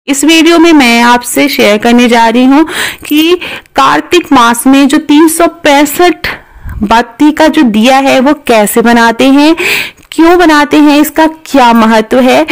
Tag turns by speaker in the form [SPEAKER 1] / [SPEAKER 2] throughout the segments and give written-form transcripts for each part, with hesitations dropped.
[SPEAKER 1] इस वीडियो में मैं आपसे शेयर करने जा रही हूँ कि कार्तिक मास में जो 365 बत्ती का जो दिया है वो कैसे बनाते हैं, क्यों बनाते हैं, इसका क्या महत्व है,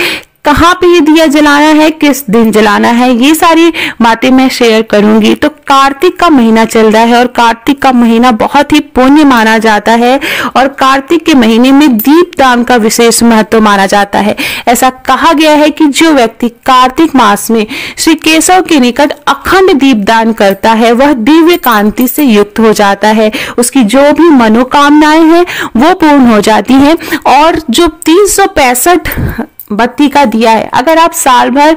[SPEAKER 1] कहाँ पे ये दिया जलाना है, किस दिन जलाना है, ये सारी बातें मैं शेयर करूंगी। तो कार्तिक का महीना चल रहा है और कार्तिक का महीना बहुत ही पुण्य माना जाता है और कार्तिक के महीने में दीपदान का विशेष महत्व माना जाता है। ऐसा कहा गया है कि जो व्यक्ति कार्तिक मास में श्री केशव के निकट अखंड दीपदान करता है वह दिव्य कांति से युक्त हो जाता है, उसकी जो भी मनोकामनाएं हैं वो पूर्ण हो जाती हैं। और जो 365 बत्ती का दिया है, अगर आप साल भर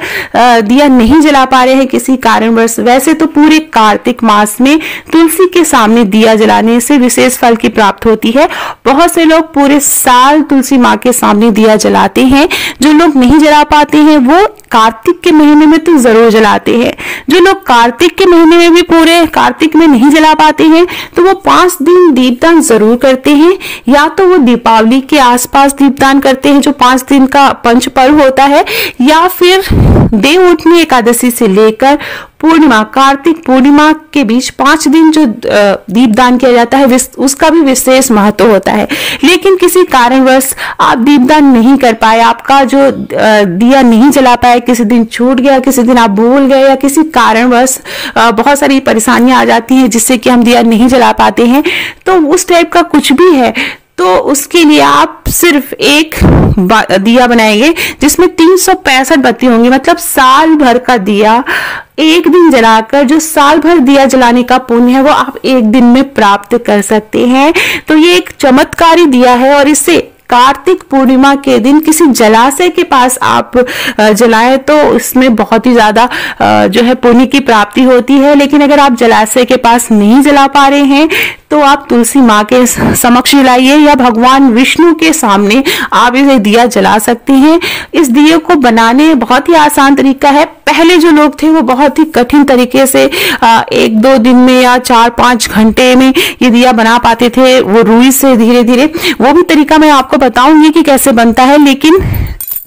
[SPEAKER 1] दिया नहीं जला पा रहे हैं किसी कारणवश, वैसे तो पूरे कार्तिक मास में तुलसी के सामने दिया जलाने से विशेष फल की प्राप्त होती है। बहुत से लोग पूरे साल तुलसी माँ के सामने दिया जलाते हैं, जो लोग नहीं जला पाते हैं वो कार्तिक के महीने में तो जरूर जलाते हैं। जो लोग कार्तिक के महीने में भी पूरे कार्तिक में नहीं जला पाते हैं तो वो 5 दिन दीपदान जरूर करते हैं, या तो वो दीपावली के आसपास दीपदान करते हैं जो 5 दिन का पंच पर्व होता है, या फिर देव उठनी एकादशी से लेकर पूर्णिमा, कार्तिक पूर्णिमा के बीच 5 दिन जो दीपदान किया जाता है उसका भी विशेष महत्व होता है। लेकिन किसी कारणवश आप दीपदान नहीं कर पाए, आपका जो दिया नहीं जला पाए, किसी दिन छूट गया, किसी दिन आप भूल गए, या किसी कारणवश बहुत सारी परेशानियां आ जाती हैं जिससे कि हम दिया नहीं जला पाते हैं, तो उस टाइप का कुछ भी है तो उसके लिए आप सिर्फ एक दिया बनाएंगे जिसमें 365 बत्ती होंगी, मतलब साल भर का दिया एक दिन जलाकर जो साल भर दिया जलाने का पुण्य है वो आप एक दिन में प्राप्त कर सकते हैं। तो ये एक चमत्कारी दिया है और इससे कार्तिक पूर्णिमा के दिन किसी जलाशय के पास आप जलाएं तो इसमें बहुत ही ज्यादा जो है पुण्य की प्राप्ति होती है। लेकिन अगर आप जलाशय के पास नहीं जला पा रहे हैं तो आप तुलसी माँ के समक्ष जलाइए या भगवान विष्णु के सामने आप इसे दिया जला सकते हैं। इस दिए को बनाने बहुत ही आसान तरीका है। पहले जो लोग थे वो बहुत ही कठिन तरीके से 1-2 दिन में या 4-5 घंटे में ये दिया बना पाते थे, वो रुई से धीरे धीरे। वो भी तरीका मैं आपको बताऊंगी कि कैसे बनता है, लेकिन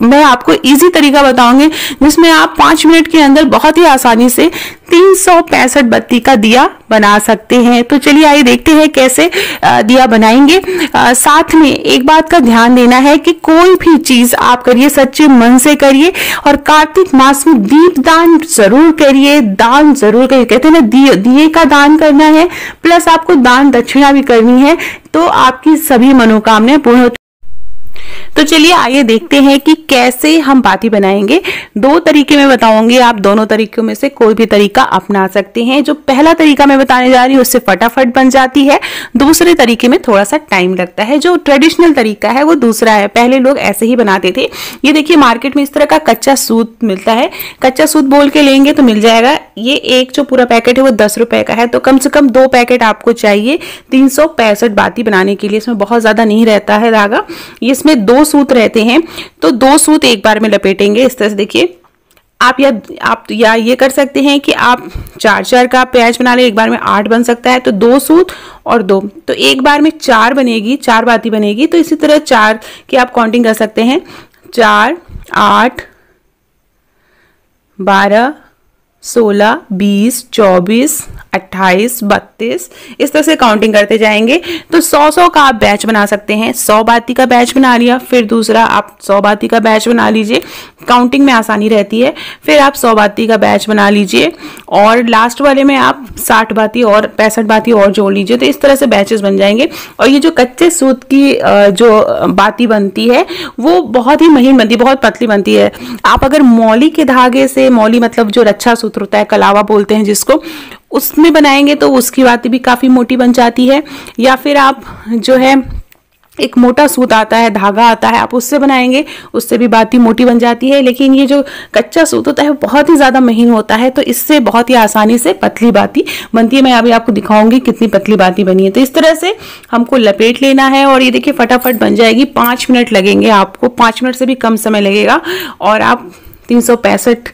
[SPEAKER 1] मैं आपको इजी तरीका बताऊंगी जिसमें आप 5 मिनट के अंदर बहुत ही आसानी से 365 बत्ती का दिया बना सकते हैं। तो चलिए आइए देखते हैं कैसे दिया बनाएंगे। साथ में एक बात का ध्यान देना है कि कोई भी चीज आप करिए सच्चे मन से करिए और कार्तिक मास में दीपदान जरूर करिए, दान जरूर करिए। कहते हैं ना दिए का दान करना है प्लस आपको दान दक्षिणा भी करनी है तो आपकी सभी मनोकामनाएं पूर्ण होती। तो चलिए आइए देखते हैं कि कैसे हम बाती बनाएंगे। 2 तरीके मैं बताऊंगी, आप दोनों तरीकों में से कोई भी तरीका अपना सकते हैं। जो पहला तरीका मैं बताने जा रही हूँ उससे फटाफट बन जाती है, दूसरे तरीके में थोड़ा सा टाइम लगता है। जो ट्रेडिशनल तरीका है वो दूसरा है, पहले लोग ऐसे ही बनाते थे। ये देखिए मार्केट में इस तरह का कच्चा सूत मिलता है, कच्चा सूत बोल के लेंगे तो मिल जाएगा। ये एक जो पूरा पैकेट है वो 10 रुपए का है, तो कम से कम 2 पैकेट आपको चाहिए 365 बाती बनाने के लिए। इसमें बहुत ज्यादा नहीं रहता है धागा, इसमें 2 सूत रहते हैं, तो 2 सूत एक बार में लपेटेंगे इस तरह से। देखिए आप ये कर सकते हैं कि आप 4-4 का पैच बना ले, एक बार में 8 बन सकता है, तो 2 सूत और 2 तो एक बार में 4 बनेगी, 4 बाती बनेगी। तो इसी तरह 4 की आप काउंटिंग कर सकते हैं, 4, 8, 12, 16, 20, 24, 28, 32 इस तरह से काउंटिंग करते जाएंगे। तो 100-100 का आप बैच बना सकते हैं। 100 बाती का बैच बना लिया, फिर दूसरा आप 100 बाती का बैच बना लीजिए, काउंटिंग में आसानी रहती है। फिर आप 100 बाती का बैच बना लीजिए और लास्ट वाले में आप 60 बाती और 65 बाती और जोड़ लीजिए। तो इस तरह से बैचेस बन जाएंगे। और ये जो कच्चे सूत की जो बाती बनती है वो बहुत ही महीन बनती है, बहुत पतली बनती है। आप अगर मौली के धागे से, मौली मतलब जो रक्षा सूत्र होता है, कलावा बोलते हैं जिसको, उसमें बनाएंगे तो उसकी बाती भी काफी मोटी बन जाती है। या फिर आप जो है एक मोटा सूत आता है, धागा आता है, आप उससे बनाएंगे, उससे भी बाती मोटी बन जाती है। लेकिन ये जो कच्चा सूत होता है बहुत ही ज्यादा महीन होता है, तो इससे बहुत ही आसानी से पतली बाती बनती है। मैं अभी आपको दिखाऊंगी कितनी पतली बाती बनी है। तो इस तरह से हमको लपेट लेना है और ये देखिए फटाफट बन जाएगी। 5 मिनट लगेंगे आपको, 5 मिनट से भी कम समय लगेगा और आप 365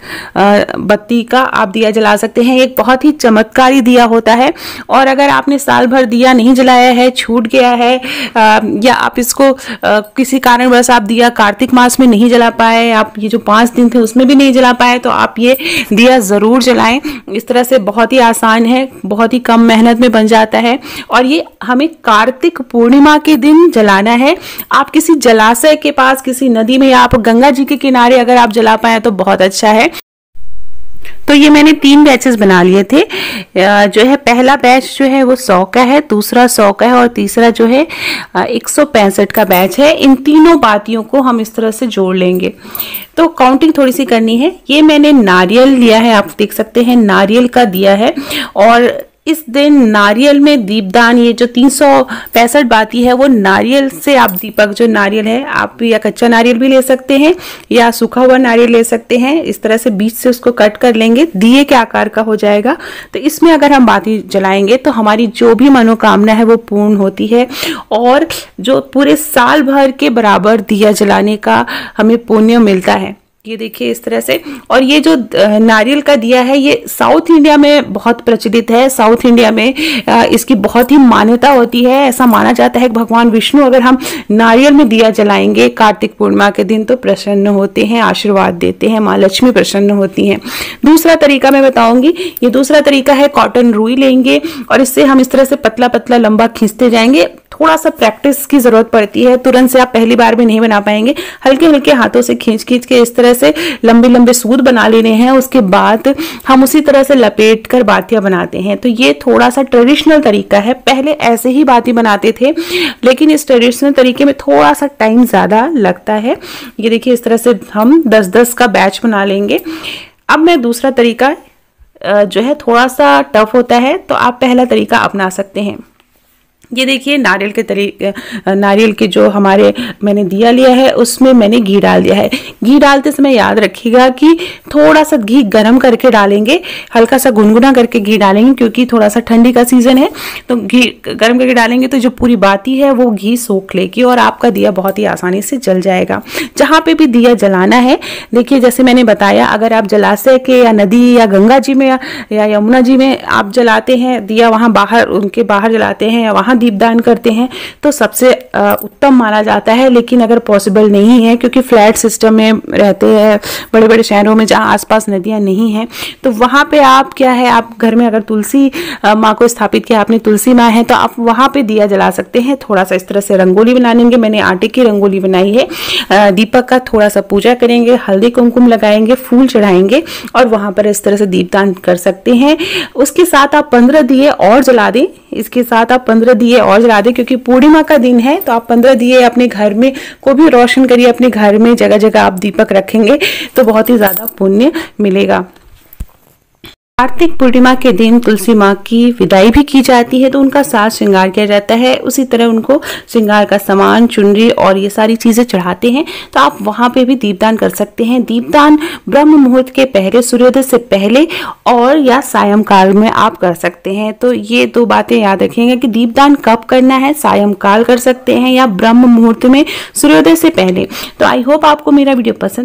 [SPEAKER 1] बत्ती का आप दिया जला सकते हैं। एक बहुत ही चमत्कारी दिया होता है, और अगर आपने साल भर दिया नहीं जलाया है, छूट गया है, या आप इसको किसी कारणवश आप दिया कार्तिक मास में नहीं जला पाए, आप ये जो 5 दिन थे उसमें भी नहीं जला पाए, तो आप ये दिया जरूर जलाएं। इस तरह से बहुत ही आसान है, बहुत ही कम मेहनत में बन जाता है, और ये हमें कार्तिक पूर्णिमा के दिन जलाना है। आप किसी जलाशय के पास, किसी नदी में, या आप गंगा जी के किनारे अगर आप जला पाए तो बहुत अच्छा है। तो ये मैंने 3 बैचेस बना लिए थे। जो है पहला बैच जो है वो 100 का है, दूसरा 100 का है, और तीसरा जो है 165 का बैच है। इन तीनों बातियों को हम इस तरह से जोड़ लेंगे। तो काउंटिंग थोड़ी सी करनी है। ये मैंने नारियल लिया है, आप देख सकते हैं नारियल का दिया है, और इस दिन नारियल में दीपदान, ये जो 365 बाती है वो नारियल से आप दीपक, जो नारियल है आप या कच्चा नारियल भी ले सकते हैं या सूखा हुआ नारियल ले सकते हैं। इस तरह से बीच से उसको कट कर लेंगे, दिए के आकार का हो जाएगा। तो इसमें अगर हम बाती जलाएंगे तो हमारी जो भी मनोकामना है वो पूर्ण होती है, और जो पूरे साल भर के बराबर दिया जलाने का हमें पुण्य मिलता है। ये देखिए इस तरह से। और ये जो नारियल का दिया है ये साउथ इंडिया में बहुत प्रचलित है। साउथ इंडिया में इसकी बहुत ही मान्यता होती है। ऐसा माना जाता है कि भगवान विष्णु अगर हम नारियल में दिया जलाएंगे कार्तिक पूर्णिमा के दिन तो प्रसन्न होते हैं, आशीर्वाद देते हैं, माँ लक्ष्मी प्रसन्न होती हैं। दूसरा तरीका मैं बताऊंगी। ये दूसरा तरीका है, कॉटन रुई लेंगे और इससे हम इस तरह से पतला पतला लंबा खींचते जाएंगे। थोड़ा सा प्रैक्टिस की जरूरत पड़ती है, तुरंत से आप पहली बार में नहीं बना पाएंगे। हल्के हल्के हाथों से खींच खींच के इस तरह से लंबे लंबे सूद बना लेने हैं। उसके बाद हम उसी तरह से लपेट कर बातियां बनाते हैं। तो ये थोड़ा सा ट्रेडिशनल तरीका है। पहले ऐसे ही बाती बनाते थे, लेकिन इस ट्रेडिशनल तरीके में थोड़ा सा टाइम ज्यादा लगता है। ये देखिए इस तरह से हम 10-10 का बैच बना लेंगे। अब मैं दूसरा तरीका जो है थोड़ा सा टफ होता है, तो आप पहला तरीका अपना सकते हैं। ये देखिए नारियल के जो हमारे मैंने दिया लिया है उसमें मैंने घी डाल दिया है। घी डालते समय याद रखिएगा कि थोड़ा सा घी गर्म करके डालेंगे, हल्का सा गुनगुना करके घी डालेंगे, क्योंकि थोड़ा सा ठंडी का सीजन है। तो घी गर्म करके डालेंगे तो जो पूरी बाती है वो घी सोख लेगी और आपका दिया बहुत ही आसानी से जल जाएगा। जहाँ पे भी दिया जलाना है, देखिए जैसे मैंने बताया, अगर आप जलाशय के या नदी या गंगा जी में या यमुना जी में आप जलाते हैं दिया, वहाँ बाहर उनके बाहर जलाते हैं या वहाँ दीपदान करते हैं तो सबसे उत्तम माना जाता है। लेकिन अगर पॉसिबल नहीं है, क्योंकि फ्लैट सिस्टम में रहते हैं बड़े बड़े शहरों में जहां आसपास नदियां नहीं हैं, तो वहां पे आप क्या है, आप घर में अगर तुलसी माँ को स्थापित किया, आपने तुलसी माँ है, तो आप वहां पे दिया जला सकते हैं। थोड़ा सा इस तरह से रंगोली बना लेंगे। मैंने आटे की रंगोली बनाई है। दीपक का थोड़ा सा पूजा करेंगे, हल्दी कुमकुम लगाएंगे, फूल चढ़ाएंगे और वहां पर इस तरह से दीपदान कर सकते हैं। उसके साथ आप 15 दिए और जला दें। इसके साथ आप 15 दिए और जला दें, क्योंकि पूर्णिमा का दिन है। तो आप 15 दिए अपने घर में को भी रोशन करिए। अपने घर में जगह जगह आप दीपक रखेंगे तो बहुत ही ज्यादा पुण्य मिलेगा। कार्तिक पूर्णिमा के दिन तुलसी माँ की विदाई भी की जाती है, तो उनका साज श्रृंगार किया जाता है। उसी तरह उनको श्रृंगार का सामान, चुनरी और ये सारी चीजें चढ़ाते हैं। तो आप वहां पे भी दीपदान कर सकते हैं। दीपदान ब्रह्म मुहूर्त के पहले, सूर्योदय से पहले और या सायंकाल में आप कर सकते हैं। तो ये 2 बातें याद रखिएगा कि दीपदान कब करना है, सायंकाल कर सकते हैं या ब्रह्म मुहूर्त में सूर्योदय से पहले। तो आई होप आपको मेरा वीडियो पसंद